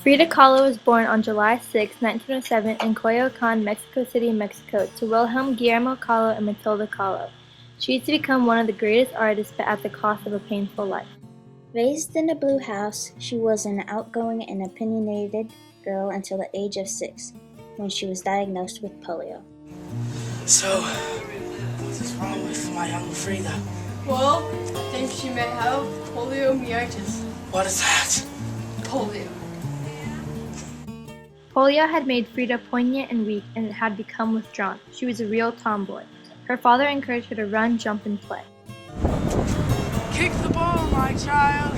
Frida Kahlo was born on July 6, 1907 in Coyoacan, Mexico City, Mexico, to Wilhelm Guillermo Kahlo and Matilda Kahlo. She used to become one of the greatest artists, but at the cost of a painful life. Raised in a blue house, she was an outgoing and opinionated girl until the age of 6, when she was diagnosed with polio. So, what is wrong with my young Frida? Well, I think she may have poliomyelitis. What is that? Polio. Polio had made Frida poignant and weak and had become withdrawn. She was a real tomboy. Her father encouraged her to run, jump, and play. Kick the ball, my child.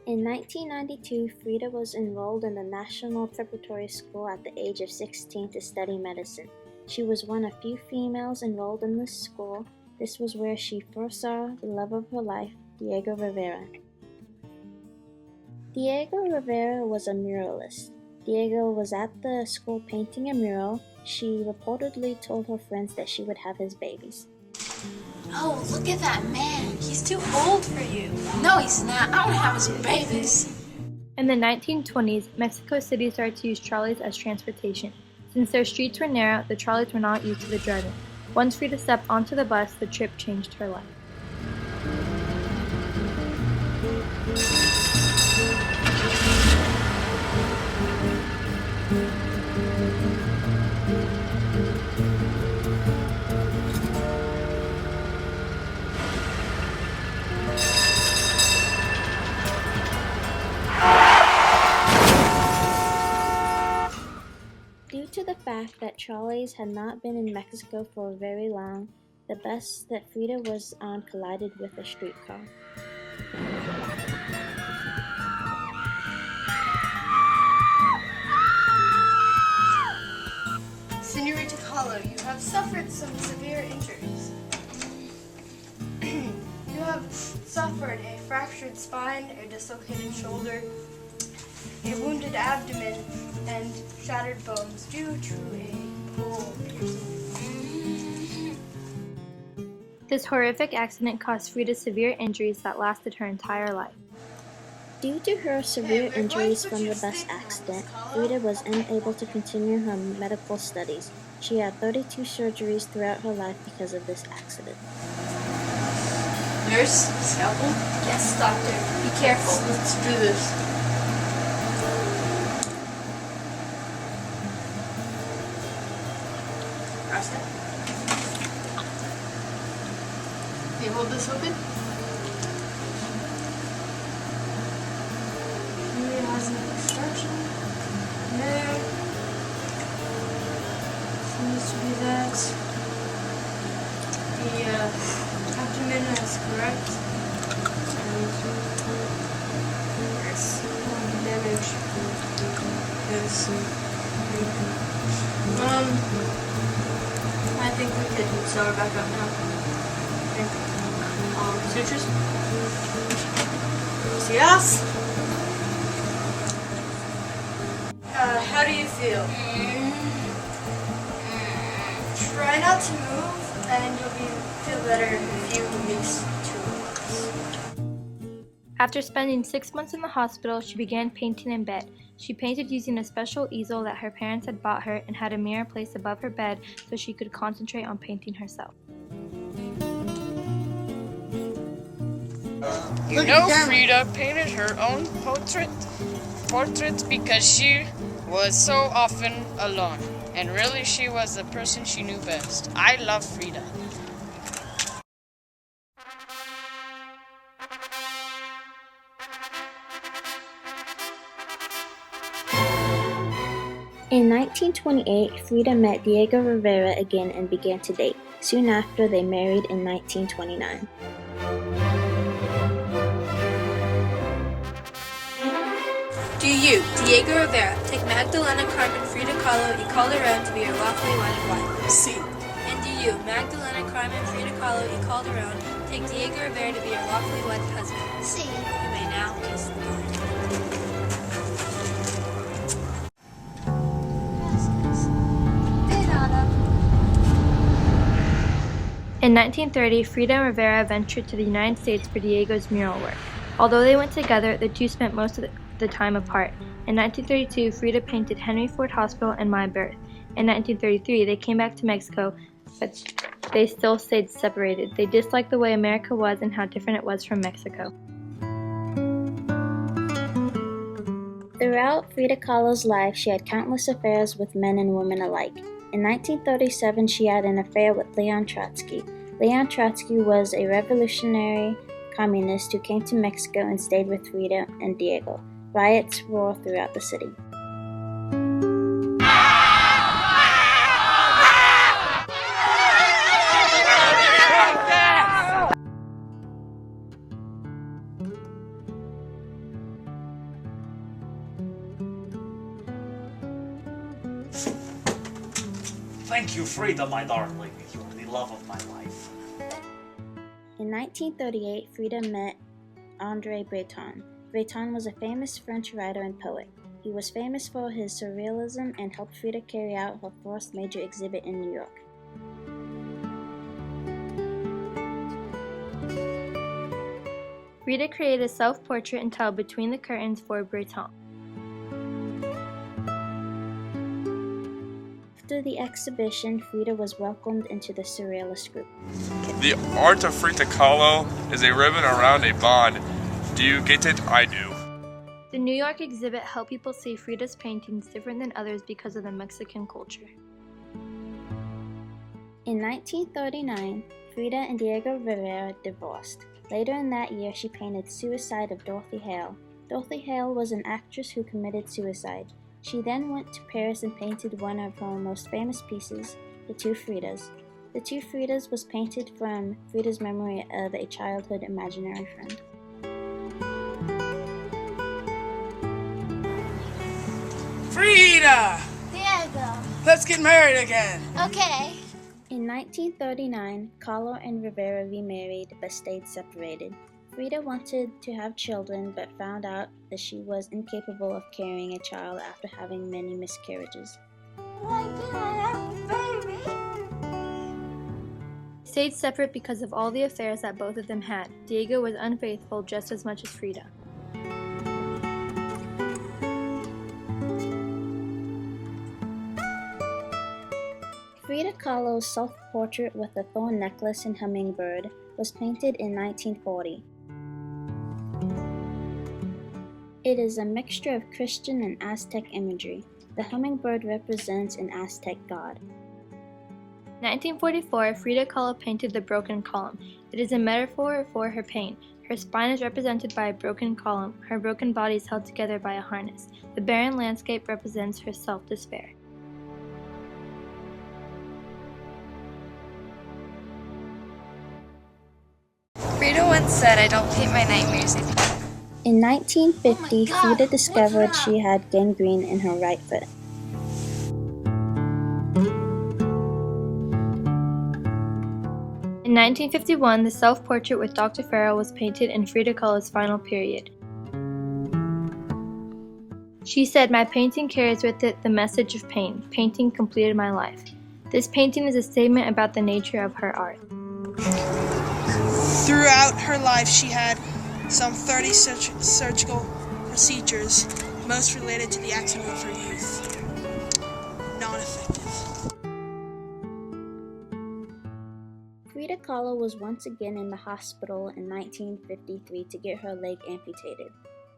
In 1992, Frida was enrolled in the National Preparatory School at the age of 16 to study medicine. She was one of few females enrolled in this school. This was where she first saw the love of her life, Diego Rivera. Diego Rivera was a muralist. Diego was at the school painting a mural. She reportedly told her friends that she would have his babies. Oh, look at that man. He's too old for you. No, he's not. I want to have his babies. In the 1920s, Mexico City started to use trolleys as transportation. Since their streets were narrow, the trolleys were not used to the driving. Once Frida stepped onto the bus, the trip changed her life. Due to the fact that trolleys had not been in Mexico for very long, the bus that Frida was on collided with a streetcar. Senorita Kahlo, you have suffered some severe injuries. You have suffered a fractured spine, a dislocated shoulder, a wounded abdomen, and shattered bones due to a pole piercing. This horrific accident caused Frida severe injuries that lasted her entire life. Due to her severe injuries from the bus accident, Frida was unable to continue her medical studies. She had 32 surgeries throughout her life because of this accident. Nurse, scalpel? Yes, doctor. Be careful. Let's do this. Cross that. Okay, hold this open. It has an obstruction there. Seems to be that. The abdomen is correct. Yes. Damage. Yes. I think we could sew her back up now. Okay. Sutures. Yes. How do you feel? Try not to move, and you'll feel better in a few weeks to months. After spending 6 months in the hospital, she began painting in bed. She painted using a special easel that her parents had bought her and had a mirror placed above her bed so she could concentrate on painting herself. You know, Frida painted her own portraits because she was so often alone. And really, she was the person she knew best. I love Frida. In 1928, Frida met Diego Rivera again and began to date. Soon after, they married in 1929. Do you, Diego Rivera, take Magdalena Carmen Frida Kahlo y Calderon to be your lawfully wedded wife? Sí. And do you, Magdalena Carmen Frida Kahlo y Calderon, take Diego Rivera to be your lawfully wedded husband? Sí. You may now kiss the bride. In 1930, Frida and Rivera ventured to the United States for Diego's mural work. Although they went together, the two spent most of the time apart. In 1932, Frida painted Henry Ford Hospital and My Birth. In 1933, they came back to Mexico, but they still stayed separated. They disliked the way America was and how different it was from Mexico. Throughout Frida Kahlo's life, she had countless affairs with men and women alike. In 1937, she had an affair with Leon Trotsky. Leon Trotsky was a revolutionary communist who came to Mexico and stayed with Frida and Diego. Riots roared throughout the city. Thank you, Frida, my darling. You are the love of my life. In 1938, Frida met André Breton. Breton was a famous French writer and poet. He was famous for his surrealism and helped Frida carry out her first major exhibit in New York. Frida created a self-portrait entitled Between the Curtains for Breton. After the exhibition, Frida was welcomed into the Surrealist group. The art of Frida Kahlo is a ribbon around a bond. Do you get it? I do. The New York exhibit helped people see Frida's paintings different than others because of the Mexican culture. In 1939, Frida and Diego Rivera divorced. Later in that year, she painted Suicide of Dorothy Hale. Dorothy Hale was an actress who committed suicide. She then went to Paris and painted one of her most famous pieces, The Two Fridas. The Two Fridas was painted from Frida's memory of a childhood imaginary friend. Frida! Diego. Let's get married again. Okay. In 1939, Kahlo and Rivera remarried but stayed separated. Frida wanted to have children but found out that she was incapable of carrying a child after having many miscarriages. Why can't I have a baby? They stayed separate because of all the affairs that both of them had. Diego was unfaithful just as much as Frida. Frida Kahlo's self-portrait with a thorn necklace and hummingbird was painted in 1940. It is a mixture of Christian and Aztec imagery. The hummingbird represents an Aztec god. In 1944, Frida Kahlo painted the broken column. It is a metaphor for her pain. Her spine is represented by a broken column. Her broken body is held together by a harness. The barren landscape represents her self-despair. Frida once said, "I don't paint my nightmares anymore." In 1950, Oh my God, Frida discovered what's she had gangrene in her right foot. In 1951, the self-portrait with Dr. Farrell was painted in Frida Kahlo's final period. She said, "My painting carries with it the message of pain. Painting completed my life." This painting is a statement about the nature of her art. Throughout her life, she had some 30 surgical procedures, most related to the accident of her youth. Non-effective. Frida Kahlo was once again in the hospital in 1953 to get her leg amputated.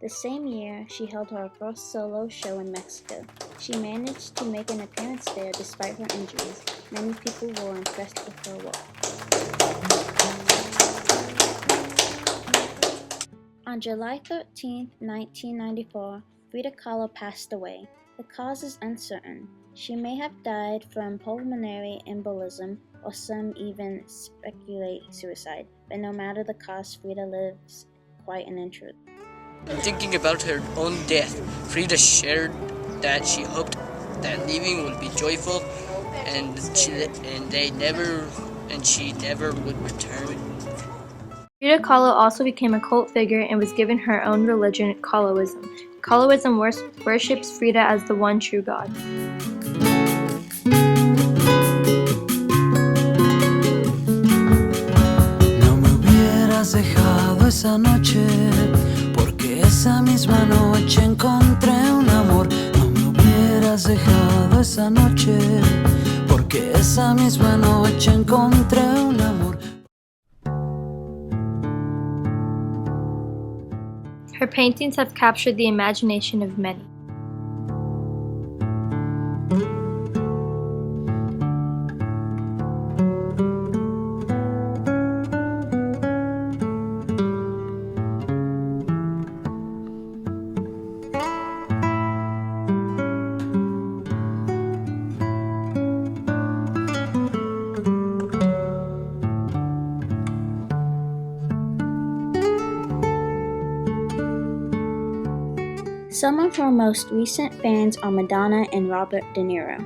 The same year, she held her first solo show in Mexico. She managed to make an appearance there despite her injuries. Many people were impressed with her work. On July 13, 1994, Frida Kahlo passed away. The cause is uncertain. She may have died from pulmonary embolism, or some even speculate suicide. But no matter the cause, Frida lives quite an intruder. Thinking about her own death Frida shared that she hoped that leaving would be joyful, and she never would return. Frida Kahlo also became a cult figure and was given her own religion, Kahloism. Kahloism worships Frida as the one true God. No me hubieras dejado esa noche, porque esa misma noche encontré un amor. No me hubieras dejado esa noche, porque esa misma noche encontré un amor. Her paintings have captured the imagination of many. Some of her most recent fans are Madonna and Robert De Niro.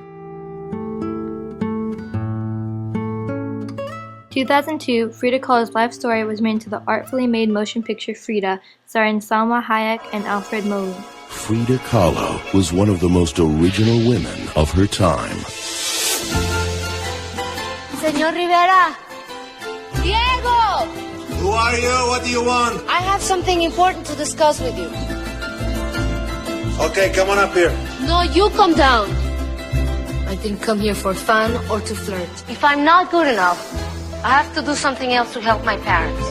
2002, Frida Kahlo's life story was made into the artfully made motion picture Frida, starring Salma Hayek and Alfred Molina. Frida Kahlo was one of the most original women of her time. Señor Rivera! Diego! Who are you? What do you want? I have something important to discuss with you. Okay, come on up here. No, you come down. I didn't come here for fun or to flirt. If I'm not good enough, I have to do something else to help my parents.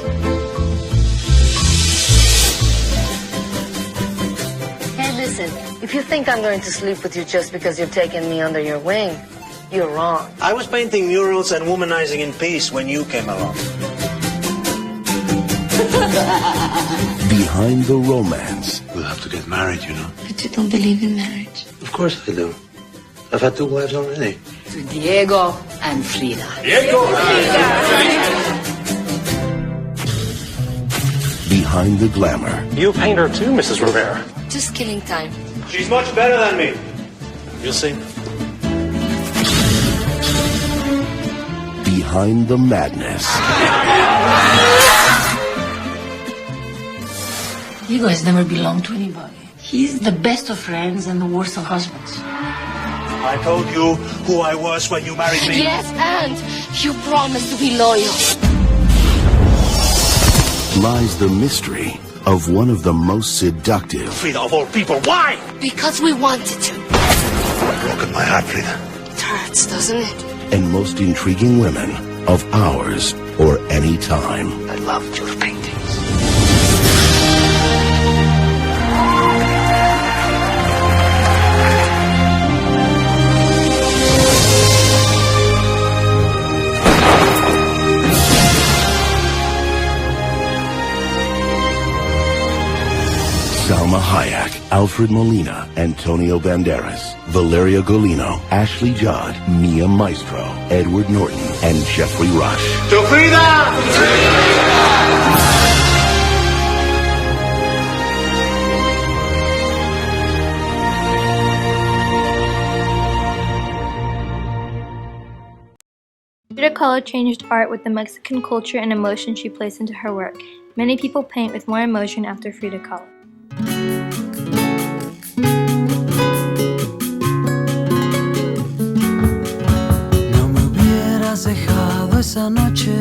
Hey, listen, if you think I'm going to sleep with you just because you've taken me under your wing, you're wrong. I was painting murals and womanizing in peace when you came along. Behind the romance. We'll have to get married, you know. But you don't believe in marriage. Of course I do. I've had 2 wives already. To Diego and Frida. Diego and Frida! Behind the glamour. You paint her too, Mrs. Rivera. Just killing time. She's much better than me. You'll see. Behind the madness. Diego has never belonged to anybody. He's the best of friends and the worst of husbands. I told you who I was when you married me. Yes, and you promised to be loyal. Lies the mystery of one of the most seductive. Frida, of all people, why? Because we wanted to. You've broken my heart, Frida. It hurts, doesn't it? And most intriguing women of ours or any time. I loved your paintings. Salma Hayek, Alfred Molina, Antonio Banderas, Valeria Golino, Ashley Judd, Mia Maestro, Edward Norton, and Jeffrey Rush. To Frida! Frida Kahlo changed art with the Mexican culture and emotion she placed into her work. Many people paint with more emotion after Frida Kahlo. No me hubieras dejado esa noche,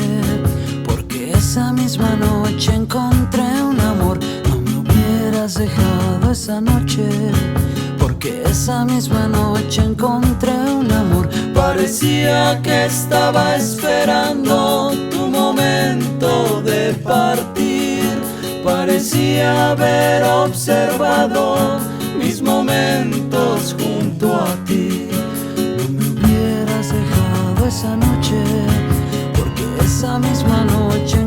porque esa misma noche encontré un amor. No me hubieras dejado esa noche, porque esa misma noche encontré un amor. Parecía que estaba esperando tu momento de partir. Parecía haber observado mis momentos junto a ti. No me hubieras dejado esa noche, porque esa misma noche